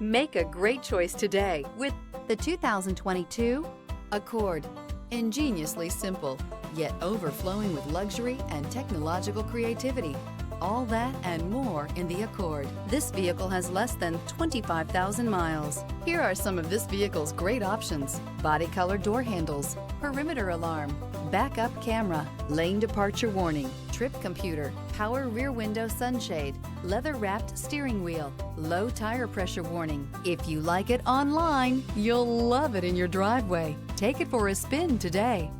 Make a great choice today with the 2022 Accord. Ingeniously simple, yet overflowing with luxury and technological creativity. All that and more in the Accord. This vehicle has less than 25,000 miles. Here are some of this vehicle's great options: body color door handles, perimeter alarm, backup camera, lane departure warning, trip computer, power rear window sunshade, leather-wrapped steering wheel, low tire pressure warning. If you like it online, you'll love it in your driveway. Take it for a spin today.